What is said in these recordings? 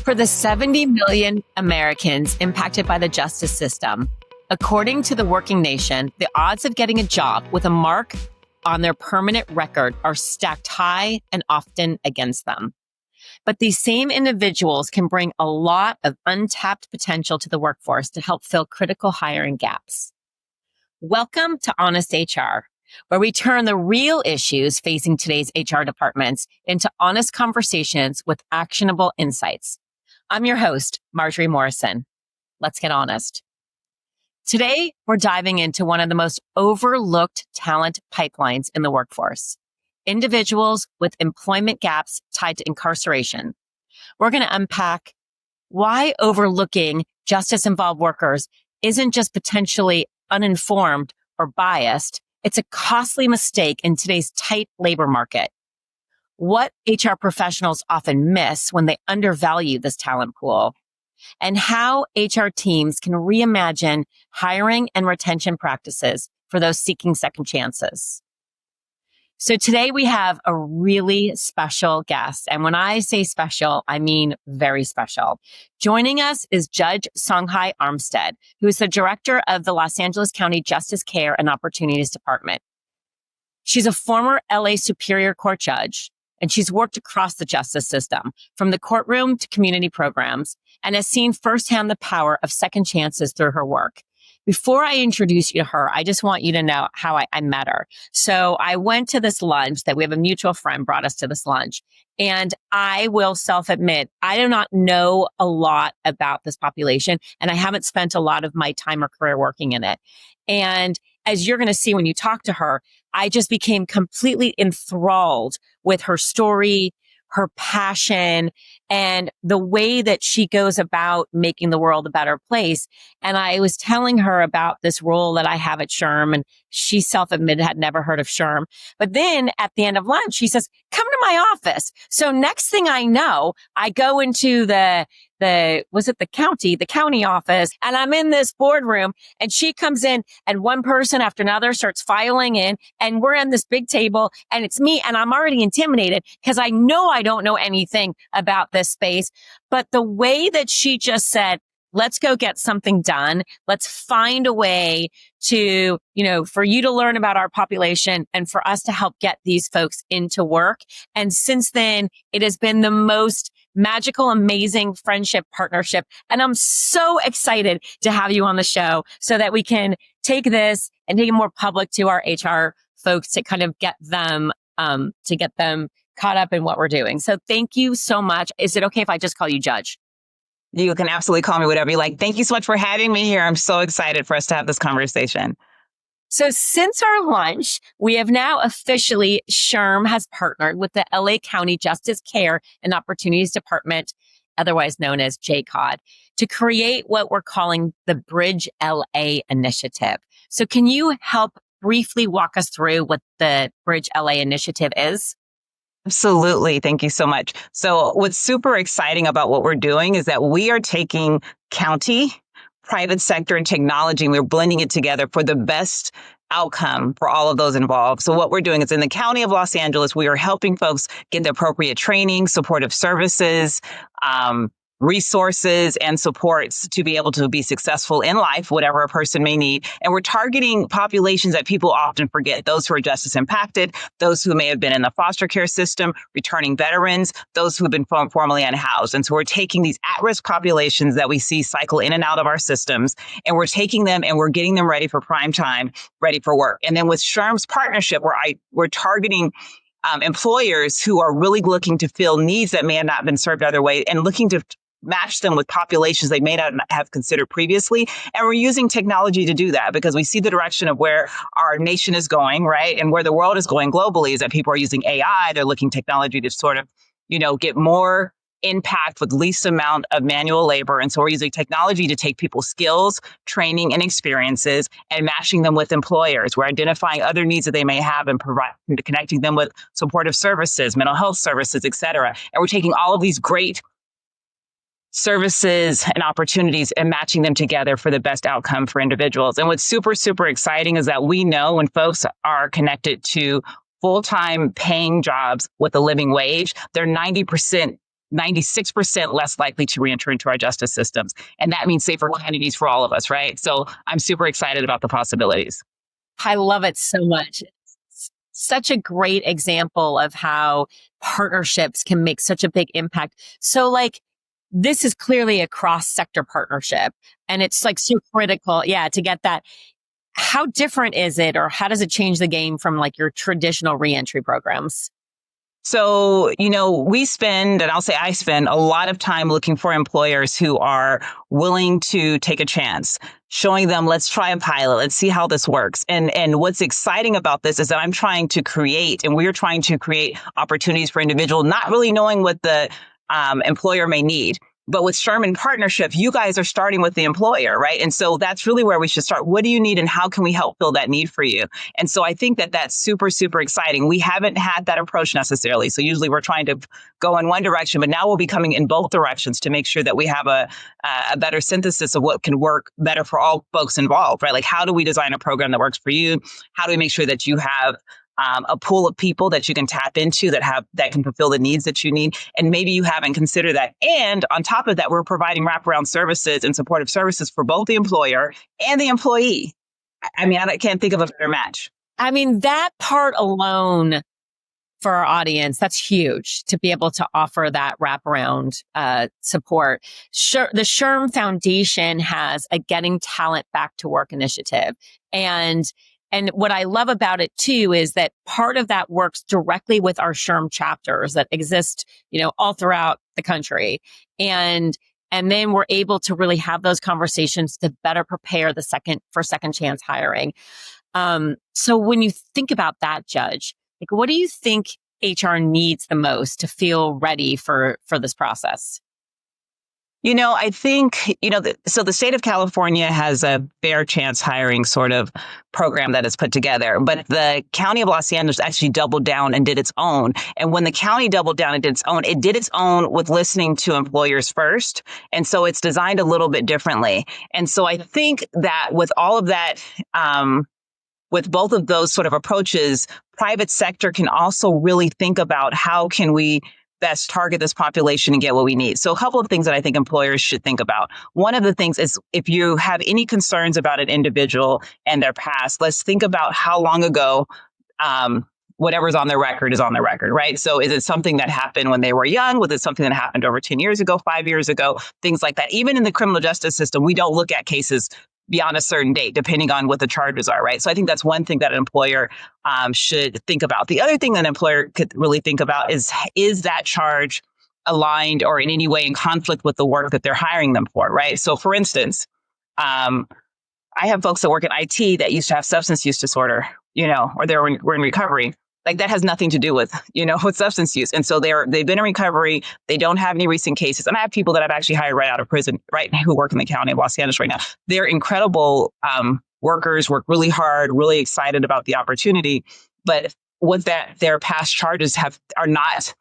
For the 70 million Americans impacted by the justice system, according to the Working Nation, the odds of getting a job with a mark on their permanent record are stacked high and often against them. But these same individuals can bring a lot of untapped potential to the workforce to help fill critical hiring gaps. Welcome to Honest HR, where we turn the real issues facing today's HR departments into honest conversations with actionable insights. I'm your host, Marjorie Morrison. Let's get honest. Today, we're diving into one of the most overlooked talent pipelines in the workforce: individuals with employment gaps tied to incarceration. We're going to unpack why overlooking justice-involved workers isn't just potentially uninformed or biased. It's a costly mistake in today's tight labor market. What HR professionals often miss when they undervalue this talent pool, and how HR teams can reimagine hiring and retention practices for those seeking second chances. So today we have a really special guest. And when I say special, I mean very special. Joining us is Judge Songhai Armstead, who is the director of the Los Angeles County Justice Care and Opportunities Department. She's a former LA Superior Court judge, and she's worked across the justice system, from the courtroom to community programs, and has seen firsthand the power of second chances through her work. Before I introduce you to her, I just want you to know how I met her. So I went to this lunch that we have a mutual friend brought us to this lunch. And I will self-admit, I do not know a lot about this population, and I haven't spent a lot of my time or career working in it. And as you're going to see when you talk to her, I just became completely enthralled with her story, her passion, and the way that she goes about making the world a better place. And I was telling her about this role that I have at SHRM, and she self-admitted had never heard of SHRM. But then at the end of lunch, she says, "Come to my office." So next thing I know, I go into the county office, and I'm in this boardroom, and she comes in, and one person after another starts filing in, and we're on this big table, and it's me, and I'm already intimidated because I know I don't know anything about this space. But the way that she just said, "Let's go get something done. Let's find a way to, for you to learn about our population and for us to help get these folks into work." And since then, it has been the most magical, amazing friendship partnership. And I'm so excited to have you on the show so that we can take this and take it more public to our HR folks to kind of get them caught up in what we're doing. So thank you so much. Is it okay if I just call you Judge? You can absolutely call me whatever you like. Thank you so much for having me here. I'm so excited for us to have this conversation. So since our lunch, we have now officially, SHRM has partnered with the LA County Justice Care and Opportunities Department, otherwise known as JCOD, to create what we're calling the Bridge LA initiative. So can you help briefly walk us through what the Bridge LA initiative is? Absolutely. Thank you so much. So what's super exciting about what we're doing is that we are taking county, private sector, and technology, and we're blending it together for the best outcome for all of those involved. So what we're doing is in the County of Los Angeles, we are helping folks get the appropriate training, supportive services, resources and supports to be able to be successful in life, whatever a person may need. And we're targeting populations that people often forget: those who are justice impacted, those who may have been in the foster care system, returning veterans, those who have been formerly unhoused. And so we're taking these at-risk populations that we see cycle in and out of our systems, and we're taking them and we're getting them ready for prime time, ready for work. And then with SHRM's partnership, we're targeting employers who are really looking to fill needs that may have not been served other way and looking to match them with populations they may not have considered previously. And we're using technology to do that because we see the direction of where our nation is going, right? And where the world is going globally is that people are using AI. They're looking technology to sort of, get more impact with least amount of manual labor. And so we're using technology to take people's skills, training, and experiences and matching them with employers. We're identifying other needs that they may have and connecting them with supportive services, mental health services, et cetera. And we're taking all of these great services and opportunities and matching them together for the best outcome for individuals. And what's super, super exciting is that we know when folks are connected to full-time paying jobs with a living wage, they're 90% 96% less likely to reenter into our justice systems. And that means safer communities for all of us, right? So I'm super excited about the possibilities. I love it so much. It's such a great example of how partnerships can make such a big impact. So like, this is clearly a cross sector partnership and it's like so critical. Yeah. To get that. How different is it or how does it change the game from like your traditional reentry programs? So, we spend, and I'll say I spend a lot of time looking for employers who are willing to take a chance, showing them, let's try a pilot, let's see how this works. And what's exciting about this is that I'm trying to create, and we're trying to create opportunities for individuals, not really knowing what the employer may need. But with SHRM partnership, you guys are starting with the employer, right? And so that's really where we should start. What do you need and how can we help fill that need for you? And so I think that that's super, super exciting. We haven't had that approach necessarily. So usually we're trying to go in one direction, but now we'll be coming in both directions to make sure that we have a better synthesis of what can work better for all folks involved, right? Like how do we design a program that works for you? How do we make sure that you have a pool of people that you can tap into that can fulfill the needs that you need. And maybe you haven't considered that. And on top of that, we're providing wraparound services and supportive services for both the employer and the employee. I mean, I can't think of a better match. I mean, that part alone for our audience, that's huge to be able to offer that wraparound support. The SHRM Foundation has a Getting Talent Back to Work initiative. And what I love about it too is that part of that works directly with our SHRM chapters that exist, all throughout the country. And then we're able to really have those conversations to better prepare for second chance hiring. So when you think about that, Judge, like what do you think HR needs the most to feel ready for this process? I think, so the state of California has a fair chance hiring sort of program that is put together, but the county of Los Angeles actually doubled down and did its own. And when the county doubled down and did its own with listening to employers first. And so it's designed a little bit differently. And so I think that with all of that, with both of those sort of approaches, private sector can also really think about how can we best target this population and get what we need. So a couple of things that I think employers should think about. One of the things is if you have any concerns about an individual and their past, let's think about how long ago whatever's on their record is on their record, right? So is it something that happened when they were young? Was it something that happened over 10 years ago, 5 years ago, things like that? Even in the criminal justice system, we don't look at cases beyond a certain date, depending on what the charges are, right? So I think that's one thing that an employer should think about. The other thing that an employer could really think about is that charge aligned or in any way in conflict with the work that they're hiring them for, right? So for instance, I have folks that work in IT that used to have substance use disorder, or were in recovery. Like that has nothing to do with, with substance use. And so they've been in recovery. They don't have any recent cases. And I have people that I've actually hired right out of prison, right, who work in the county of Los Angeles right now. They're incredible workers, work really hard, really excited about the opportunity. But their past charges are not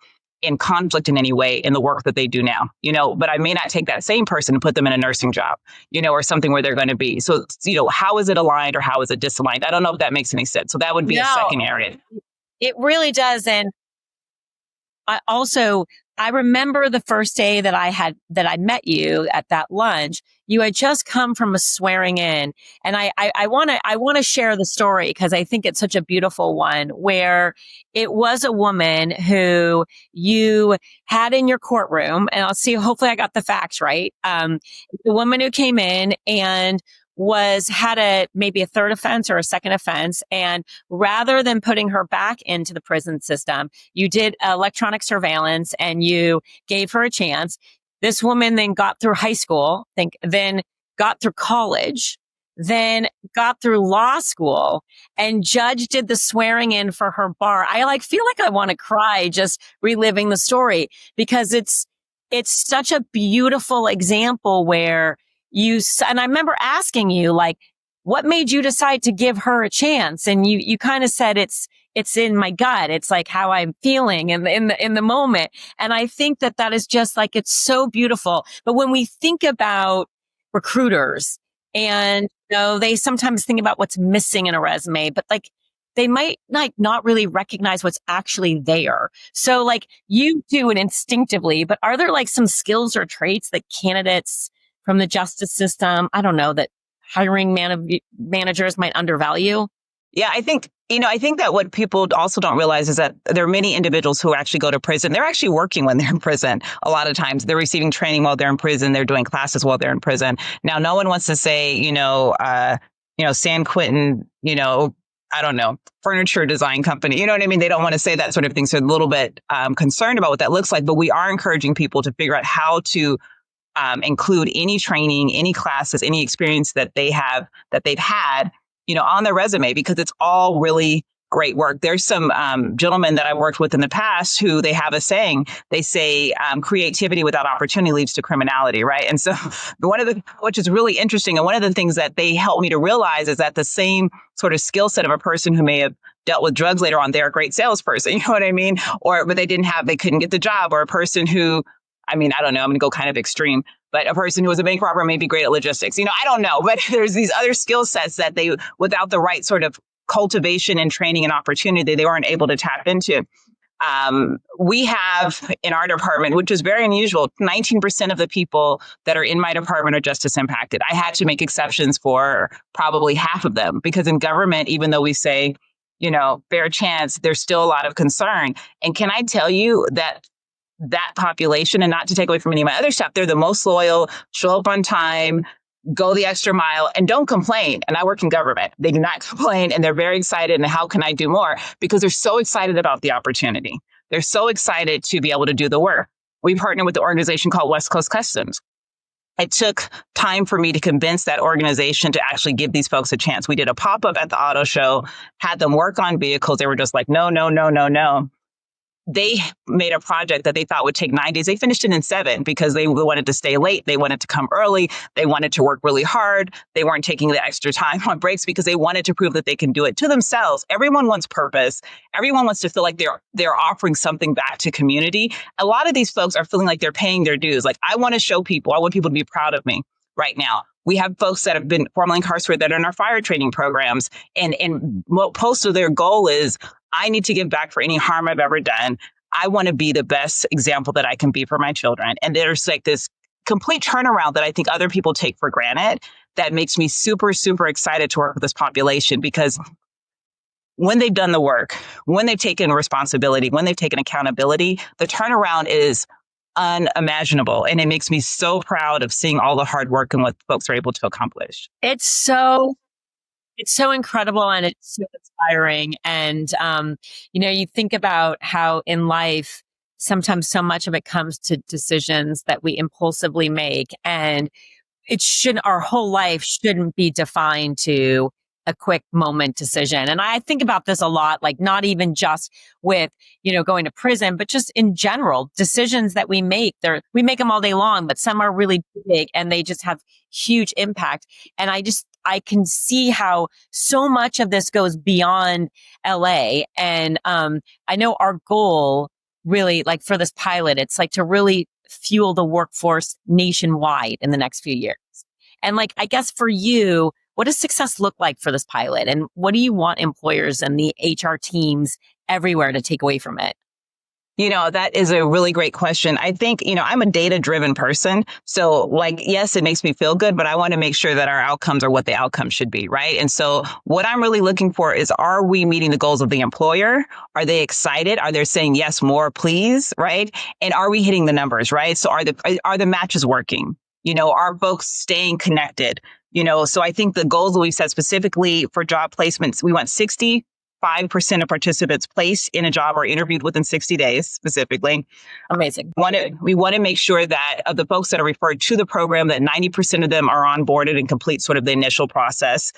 in conflict in any way in the work that they do now, but I may not take that same person and put them in a nursing job, or something where they're going to be. So, how is it aligned or how is it disaligned? I don't know if that makes any sense. So that would be a second area. It really does. And I remember the first day that I met you at that lunch, you had just come from a swearing in. And I want to share the story because I think it's such a beautiful one where it was a woman who you had in your courtroom, and I'll see, hopefully I got the facts right. The woman who came in and had maybe a third offense or a second offense. And rather than putting her back into the prison system, you did electronic surveillance and you gave her a chance. This woman then got through high school, then got through college, then got through law school, and Judge did the swearing in for her bar. I feel like I want to cry just reliving the story because it's such a beautiful example where and I remember asking you, what made you decide to give her a chance? And you kind of said, it's in my gut. It's like how I'm feeling in the moment. And I think that is just it's so beautiful. But when we think about recruiters and, they sometimes think about what's missing in a resume, but they might like not really recognize what's actually there. So like you do it instinctively, but are there like some skills or traits that candidates from the justice system, I don't know, that hiring managers might undervalue? Yeah, I think that what people also don't realize is that there are many individuals who actually go to prison. They're actually working when they're in prison. A lot of times they're receiving training while they're in prison. They're doing classes while they're in prison. Now, no one wants to say, San Quentin, I don't know, furniture design company. You know what I mean? They don't want to say that sort of thing. So they're a little bit concerned about what that looks like. But we are encouraging people to figure out how to include any training, any classes, any experience that they've had, on their resume, because it's all really great work. There's some gentlemen that I've worked with in the past who they have a saying. They say creativity without opportunity leads to criminality, right? And so which is really interesting. And one of the things that they helped me to realize is that the same sort of skill set of a person who may have dealt with drugs later on, they're a great salesperson, you know what I mean? But they couldn't get the job, or a person who, I don't know, I'm going to go kind of extreme, but a person who was a bank robber may be great at logistics. I don't know, but there's these other skill sets that they, without the right sort of cultivation and training and opportunity, they weren't able to tap into. We have in our department, which is very unusual, 19% of the people that are in my department are justice impacted. I had to make exceptions for probably half of them, because in government, even though we say, fair chance, there's still a lot of concern. And can I tell you that population, and not to take away from any of my other stuff, they're the most loyal, show up on time, go the extra mile, and don't complain. And I work in government. They do not complain, and they're very excited. And how can I do more? Because they're so excited about the opportunity. They're so excited to be able to do the work. We partner with the organization called West Coast Customs. It took time for me to convince that organization to actually give these folks a chance. We did a pop-up at the auto show, had them work on vehicles. They were just like, no, no, no, no, no. They made a project that they thought would take 9 days. They finished it in 7 because they wanted to stay late. They wanted to come early. They wanted to work really hard. They weren't taking the extra time on breaks because they wanted to prove that they can do it to themselves. Everyone wants purpose. Everyone wants to feel like they're offering something back to community. A lot of these folks are feeling like they're paying their dues. Like, I want to show people, I want people to be proud of me right now. We have folks that have been formerly incarcerated that are in our fire training programs. And most of their goal is, I need to give back for any harm I've ever done. I want to be the best example that I can be for my children. And there's like this complete turnaround that I think other people take for granted that makes me super, super excited to work with this population, because when they've done the work, when they've taken responsibility, when they've taken accountability, the turnaround is unimaginable. And it makes me so proud of seeing all the hard work and what folks are able to accomplish. It's so incredible, and it's so inspiring. And, you think about how in life, sometimes so much of it comes to decisions that we impulsively make. And our whole life shouldn't be defined to a quick moment decision. And I think about this a lot, like not even just with, going to prison, but just in general, decisions that we make, we make them all day long, but some are really big and they just have huge impact. And I can see how so much of this goes beyond LA. And I know our goal really, like for this pilot, it's like to really fuel the workforce nationwide in the next few years. And like, I guess for you, what does success look like for this pilot? And what do you want employers and the HR teams everywhere to take away from it? That is a really great question. I think, I'm a data-driven person. So yes, it makes me feel good, but I want to make sure that our outcomes are what the outcomes should be, right? And so what I'm really looking for is, are we meeting the goals of the employer? Are they excited? Are they saying, yes, more, please, right? And are we hitting the numbers, right? So are the matches working? Are folks staying connected? So I think the goals that we've set specifically for job placements, we want 65% of participants placed in a job or interviewed within 60 days specifically. Amazing. We want to make sure that of the folks that are referred to the program, that 90% of them are onboarded and complete sort of the initial process.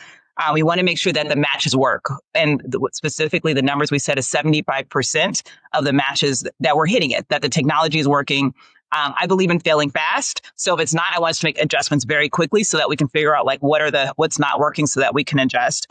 We want to make sure that the matches work. And specifically, the numbers we set is 75% of the matches that we're hitting it, that the technology is working. I believe in failing fast. So if it's not, I want us to make adjustments very quickly so that we can figure out what's not working so that we can adjust.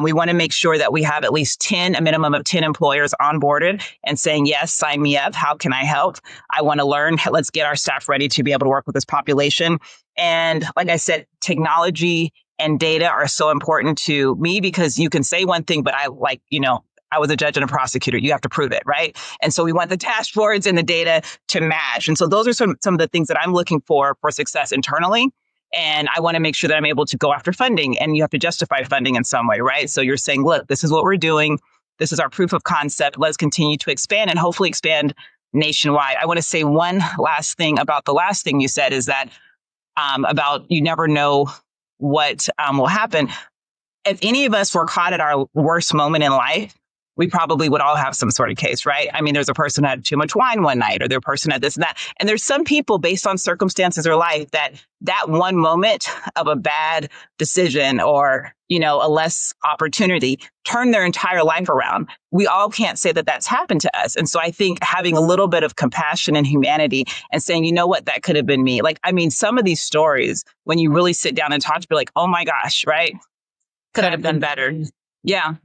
We want to make sure that we have at least a minimum of 10 employers onboarded and saying, yes, sign me up. How can I help? I want to learn. Let's get our staff ready to be able to work with this population. And like I said, technology and data are so important to me because you can say one thing, but I was a judge and a prosecutor. You have to prove it, right? And so we want the dashboards and the data to match. And so those are some of the things that I'm looking for success internally. And I want to make sure that I'm able to go after funding, and you have to justify funding in some way, right? So you're saying, look, this is what we're doing. This is our proof of concept. Let's continue to expand and hopefully expand nationwide. I want to say one last thing about the last thing you said is that about you never know what will happen. If any of us were caught at our worst moment in life, we probably would all have some sort of case, right? I mean, there's a person who had too much wine one night, or there's a person had this and that. And there's some people based on circumstances or life that one moment of a bad decision or, a less opportunity turn their entire life around. We all can't say that that's happened to us. And so I think having a little bit of compassion and humanity and saying, you know what, that could have been me. Some of these stories, when you really sit down and talk, you're like, oh my gosh, right? Could have done better. Yeah.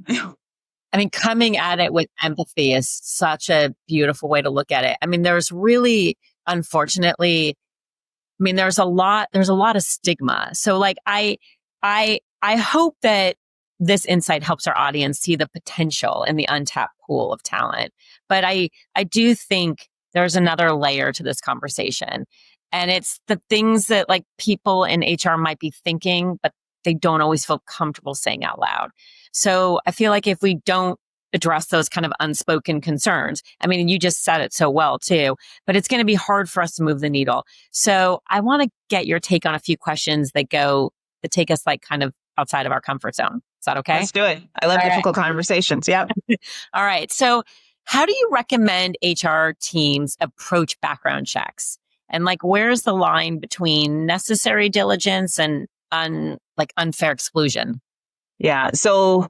Coming at it with empathy is such a beautiful way to look at it. There's really, unfortunately, there's a lot of stigma. So I hope that this insight helps our audience see the potential in the untapped pool of talent. But I do think there's another layer to this conversation. And it's the things that people in HR might be thinking, but they don't always feel comfortable saying out loud. So I feel like if we don't address those kind of unspoken concerns, you just said it so well too, but it's going to be hard for us to move the needle. So I want to get your take on a few questions that take us kind of outside of our comfort zone. Is that okay? Let's do it. I love difficult conversations. Yeah. All right. So how do you recommend HR teams approach background checks? And where's the line between necessary diligence and unfair exclusion? Yeah. So,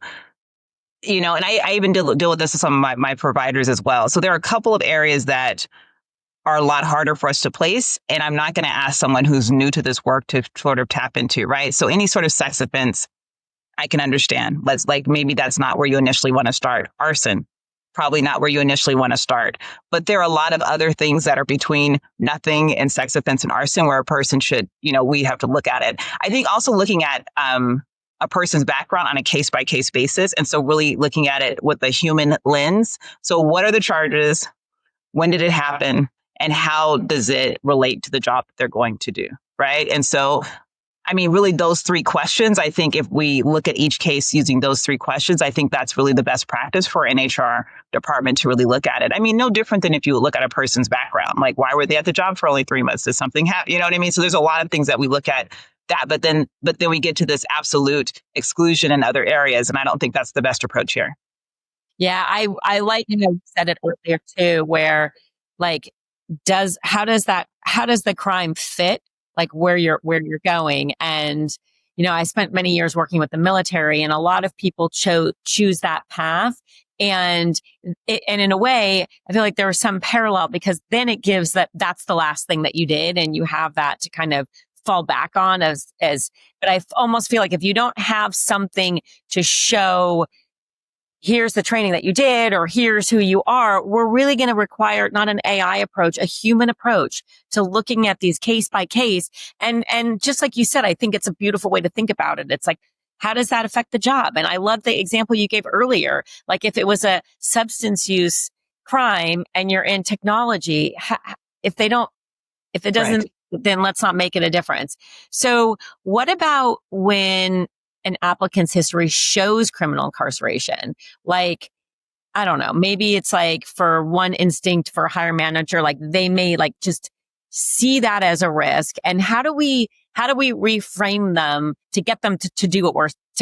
and I even deal with this with some of my providers as well. So there are a couple of areas that are a lot harder for us to place. And I'm not going to ask someone who's new to this work to sort of tap into, right? So any sort of sex offense, I can understand. Maybe that's not where you initially want to start. Arson, probably not where you initially want to start. But there are a lot of other things that are between nothing and sex offense and arson where a person should, we have to look at it. I think also looking at a person's background on a case-by-case basis. And so really looking at it with a human lens. So what are the charges? When did it happen? And how does it relate to the job that they're going to do, right? And so, really those three questions, I think if we look at each case using those three questions, I think that's really the best practice for an HR department to really look at it. No different than if you look at a person's background, why were they at the job for only 3 months? Did something happen? You know what I mean? So there's a lot of things that we look at that, but then we get to this absolute exclusion in other areas. And I don't think that's the best approach here. Yeah, I like, you said it earlier too, where how does the crime fit where you're going? And I spent many years working with the military, and a lot of people choose that path. And in a way, I feel like there was some parallel because then it gives that's the last thing that you did, and you have that to kind of fall back on but I almost feel like if you don't have something to show, here's the training that you did, or here's who you are, we're really going to require not an AI approach, a human approach to looking at these case by case. And just like you said, I think it's a beautiful way to think about it. It's how does that affect the job? And I love the example you gave earlier. If it was a substance use crime and you're in technology, if it doesn't, right, then let's not make it a difference. So what about when an applicant's history shows criminal incarceration? I don't know, maybe it's for one instinct for a hiring manager, they may just see that as a risk. And how do we reframe them to get them to do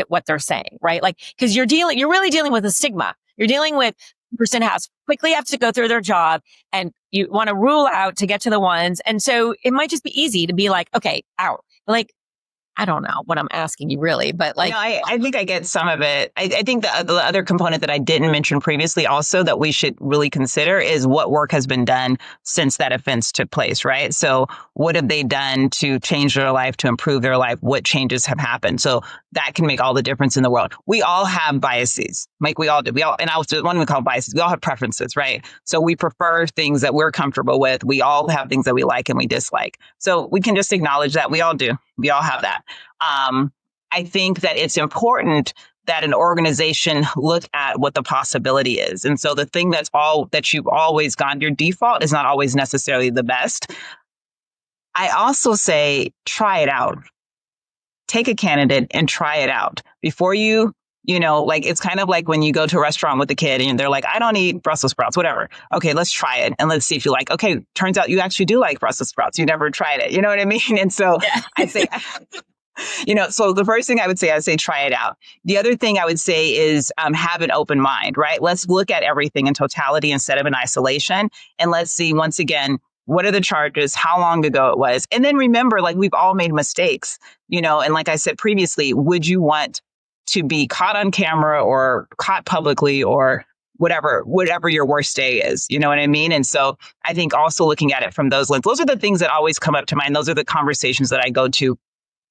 what they're saying, right? Cause you're really dealing with a stigma. You're dealing with the person quickly have to go through their job, and you want to rule out to get to the ones. And so it might just be easy to be okay, out. I don't know what I'm asking you really, but I think I get some of it. I think the other component that I didn't mention previously also that we should really consider is what work has been done since that offense took place, right? So what have they done to change their life, to improve their life? What changes have happened? So that can make all the difference in the world. We all have biases, we all do. And I also, one we call biases, we all have preferences, right? So we prefer things that we're comfortable with. We all have things that we like and we dislike. So we can just acknowledge that we all do. We all have that. I think that it's important that an organization look at what the possibility is. And so the thing that you've always gone, your default is not always necessarily the best. I also say, try it out. Take a candidate and try it out before like it's kind of like when you go to a restaurant with a kid and they're like, I don't eat Brussels sprouts, whatever. Okay, let's try it. And let's see if you like, okay, turns out you actually do like Brussels sprouts. You never tried it. You know what I mean? And so I say, so the first thing I would say try it out. The other thing I would say is have an open mind, right? Let's look at everything in totality instead of in isolation. And let's see, once again, what are the charges? How long ago it was? And then remember, like, we've all made mistakes, and like I said previously, would you want to be caught on camera or caught publicly or whatever your worst day is? You know what I mean? And so I think also looking at it from those lenses, those are the things that always come up to mind. Those are the conversations that I go to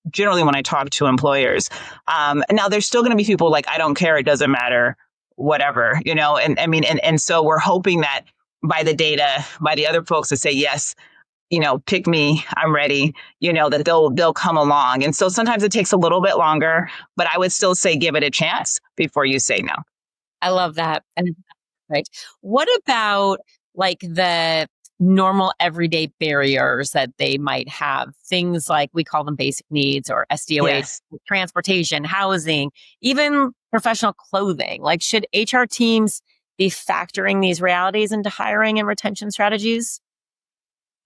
generally when I talk to employers. Now there's still going to be people like, I don't care, it doesn't matter, whatever, and I mean, and so we're hoping that by the data, by the other folks that say, yes, pick me, I'm ready, that they'll come along. And so sometimes it takes a little bit longer, but I would still say give it a chance before you say no. I love that. And right. What about like the normal everyday barriers that they might have? Things like, we call them basic needs or SDOH, Yes. transportation, housing, even professional clothing. Like, should HR teams be factoring these realities into hiring and retention strategies?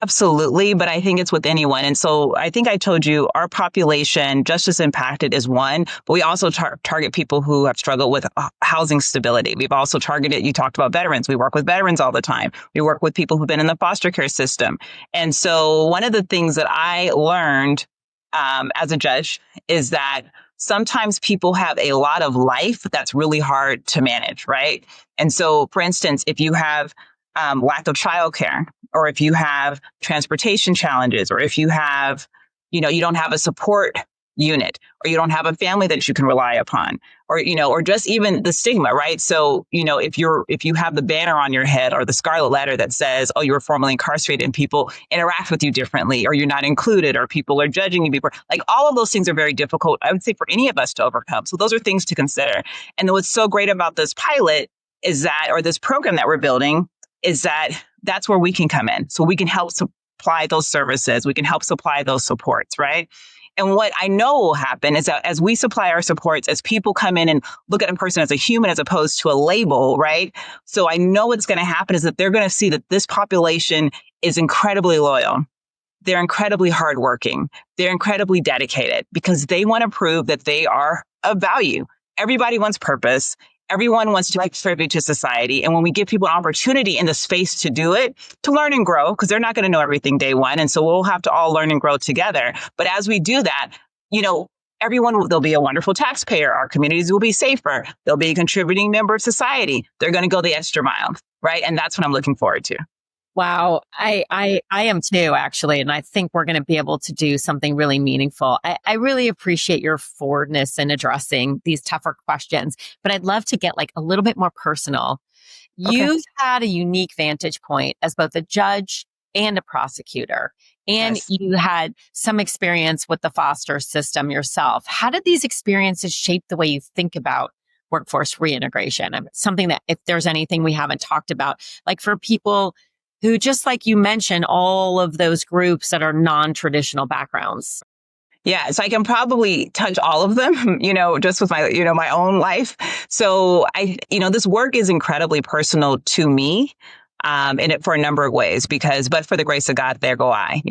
Absolutely. But I think it's with anyone. And so I think I told you our population justice impacted is one, but we also target people who have struggled with housing stability. We've also targeted, you talked about veterans. We work with veterans all the time. We work with people who've been in the foster care system. And so one of the things that I learned as a judge is that sometimes people have a lot of life that's really hard to manage, right? And so, for instance, if you have lack of childcare, or if you have transportation challenges, or if you have, you don't have a support unit, or you don't have a family that you can rely upon, or, or just even the stigma, right? So, if you have the banner on your head or the scarlet letter that says, oh, you were formerly incarcerated, and people interact with you differently, or you're not included, or people are judging you before, like all of those things are very difficult, I would say, for any of us to overcome. So those are things to consider. And what's so great about this pilot is that, or this program that we're building, is that that's where we can come in. So we can help supply those services. We can help supply those supports, right? And what I know will happen is that as we supply our supports, as people come in and look at a person as a human as opposed to a label, right? So I know what's going to happen is that they're going to see that this population is incredibly loyal. They're incredibly hardworking. They're incredibly dedicated because they want to prove that they are of value. Everybody wants purpose. Everyone wants to contribute to society. And when we give people an opportunity in the space to do it, to learn and grow, because they're not going to know everything day one. And so we'll have to all learn and grow together. But as we do that, there'll be a wonderful taxpayer. Our communities will be safer. They'll be a contributing member of society. They're going to go the extra mile, right? And that's what I'm looking forward to. Wow. I am too, actually. And I think we're going to be able to do something really meaningful. I really appreciate your forwardness in addressing these tougher questions, but I'd love to get like a little bit more personal. Okay. You've had a unique vantage point as both a judge and a prosecutor, and Yes. you had some experience with the foster system yourself. How did these experiences shape the way you think about workforce reintegration? Something that, if there's anything we haven't talked about, like for people who, just like you mentioned, all of those groups that are non-traditional backgrounds. Yeah, so I can probably touch all of them, just with my, my own life. So this work is incredibly personal to me, for a number of ways, but for the grace of God, there go I,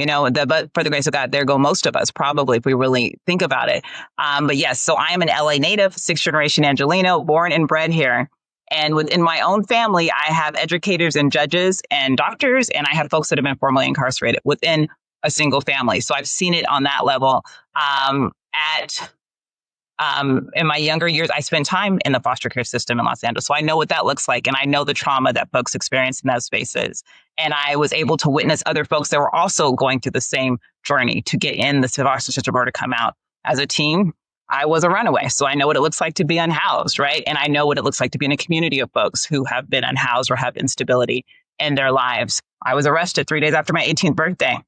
but for the grace of God, there go most of us, probably, if we really think about it. But yes, so I am an LA native, 6th generation Angelino, born and bred here. And within my own family, I have educators and judges and doctors, and I have folks that have been formerly incarcerated within a single family. So I've seen it on that level. In my younger years, I spent time in the foster care system in Los Angeles. So I know what that looks like. And I know the trauma that folks experience in those spaces. And I was able to witness other folks that were also going through the same journey to get in the foster system or to come out. As a teen, I was a runaway. So I know what it looks like to be unhoused, right? And I know what it looks like to be in a community of folks who have been unhoused or have instability in their lives. I was arrested 3 days after my 18th birthday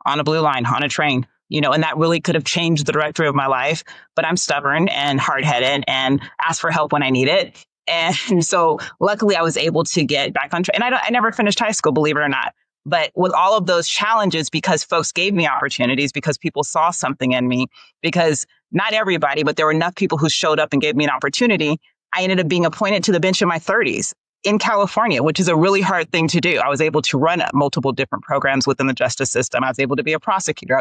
on a blue line, on a train, and that really could have changed the trajectory of my life. But I'm stubborn and hard-headed and ask for help when I need it. And so luckily I was able to get back on track. And I never finished high school, believe it or not. But with all of those challenges, because folks gave me opportunities, because people saw something in me, because not everybody, but there were enough people who showed up and gave me an opportunity, I ended up being appointed to the bench in my 30s in California, which is a really hard thing to do. I was able to run multiple different programs within the justice system. I was able to be a prosecutor.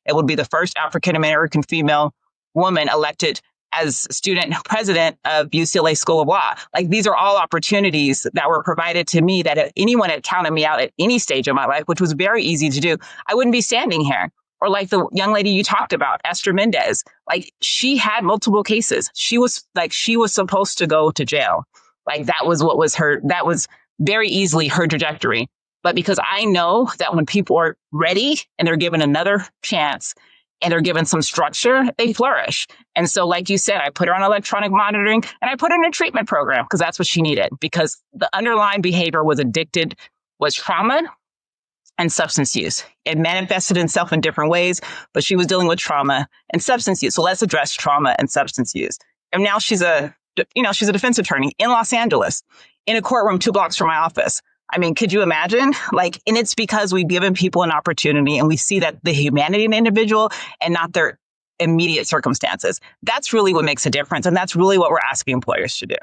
It would be the first African-American female woman elected as student president of UCLA School of Law. Like, these are all opportunities that were provided to me that if anyone had counted me out at any stage of my life, which was very easy to do, I wouldn't be standing here. Or like the young lady you talked about, Esther Mendez, like, she had multiple cases. She was supposed to go to jail. Like, that was very easily her trajectory. But because I know that when people are ready and they're given another chance, and they're given some structure, they flourish. And so, like you said, I put her on electronic monitoring and I put her in a treatment program because that's what she needed, because the underlying behavior was trauma and substance use. It manifested itself in different ways, but she was dealing with trauma and substance use. So let's address trauma and substance use. And now she's a defense attorney in Los Angeles, in a courtroom 2 blocks from my office. I mean, could you imagine? And it's because we've given people an opportunity and we see that the humanity in the individual and not their immediate circumstances. That's really what makes a difference. And that's really what we're asking employers to do.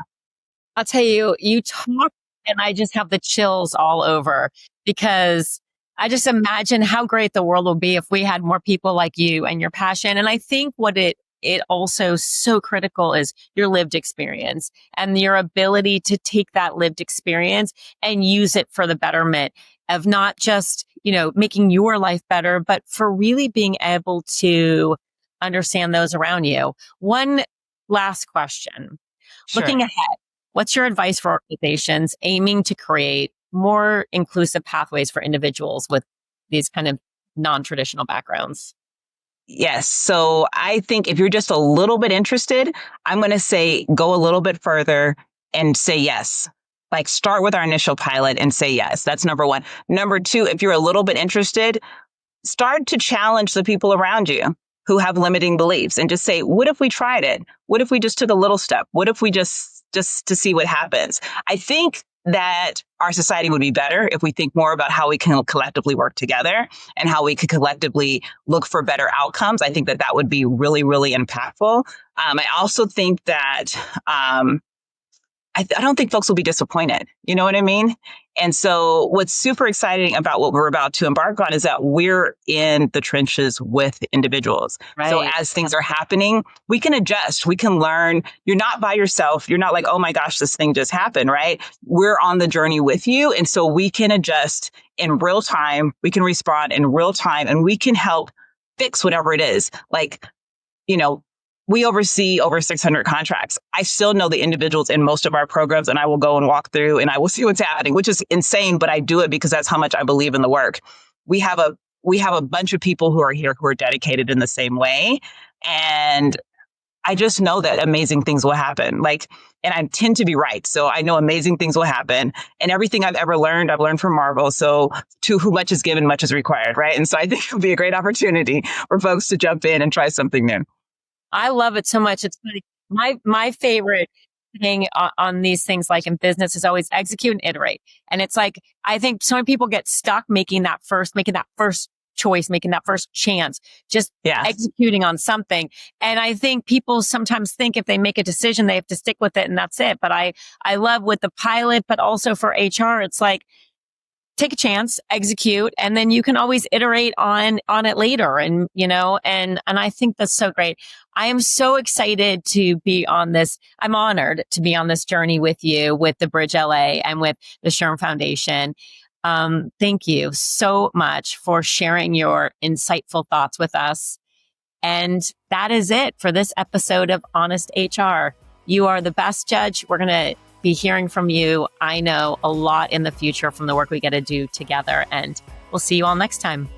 I'll tell you, you talk and I just have the chills all over, because I just imagine how great the world will be if we had more people like you and your passion. And I think what it also so critical is your lived experience and your ability to take that lived experience and use it for the betterment of not just, making your life better, but for really being able to understand those around you. One last question. Sure. Looking ahead, what's your advice for organizations aiming to create more inclusive pathways for individuals with these kind of non-traditional backgrounds? Yes. So I think if you're just a little bit interested, I'm going to say go a little bit further and say yes. Like, start with our initial pilot and say yes. That's number one. Number two, if you're a little bit interested, start to challenge the people around you who have limiting beliefs and just say, what if we tried it? What if we just took a little step? What if we just to see what happens? I think that our society would be better if we think more about how we can collectively work together and how we could collectively look for better outcomes. I think that would be really, really impactful. I also think that I don't think folks will be disappointed. You know what I mean? And so what's super exciting about what we're about to embark on is that we're in the trenches with individuals. Right. So as things are happening, we can adjust, we can learn. You're not by yourself. You're not like, oh my gosh, this thing just happened, right? We're on the journey with you. And so we can adjust in real time. We can respond in real time, and we can help fix whatever it is. We oversee over 600 contracts. I still know the individuals in most of our programs, and I will go and walk through and I will see what's happening, which is insane, but I do it because that's how much I believe in the work. We have a bunch of people who are here who are dedicated in the same way. And I just know that amazing things will happen. And I tend to be right. So I know amazing things will happen. And everything I've ever learned, I've learned from Marvel. So to whom much is given, much is required, right? And so I think it'll be a great opportunity for folks to jump in and try something new. I love it so much. It's funny. My favorite thing on these things, like in business, is always execute and iterate. And it's like, I think so many people get stuck making that first choice, making that first chance, just executing on something. And I think people sometimes think if they make a decision, they have to stick with it and that's it. But I love with the pilot, but also for HR, it's like, take a chance, execute, and then you can always iterate on it later. And, and I think that's so great. I am so excited to be on this. I'm honored to be on this journey with you, with the Bridge LA and with the SHRM Foundation. Thank you so much for sharing your insightful thoughts with us. And that is it for this episode of Honest HR. You are the best judge. We're going to be hearing from you, I know, a lot in the future from the work we get to do together. And we'll see you all next time.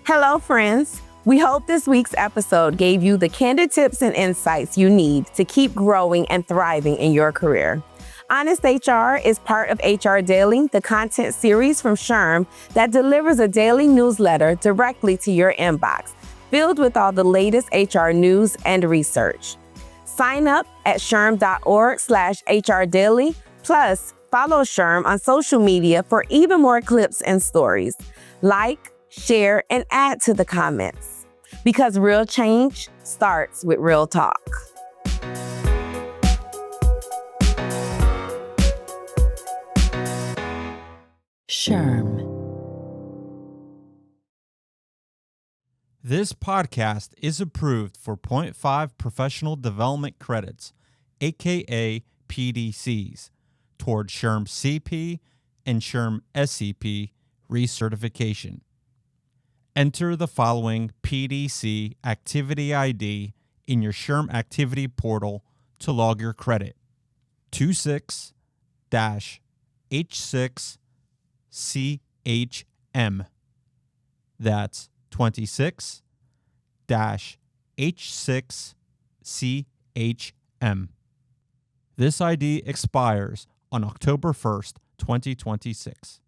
Hello, friends. We hope this week's episode gave you the candid tips and insights you need to keep growing and thriving in your career. Honest HR is part of HR Daily, the content series from SHRM that delivers a daily newsletter directly to your inbox. filled with all the latest HR news and research. Sign up at shrm.org/HR Daily. Plus, follow SHRM on social media for even more clips and stories. Like, share, and add to the comments. Because real change starts with real talk. SHRM. This podcast is approved for 0.5 professional development credits, aka PDCs, toward SHRM CP and SHRM SCP recertification. Enter the following PDC activity ID in your SHRM activity portal to log your credit. 26-H6CHM. That's 26-H6CHM. This ID expires on October 1st, 2026.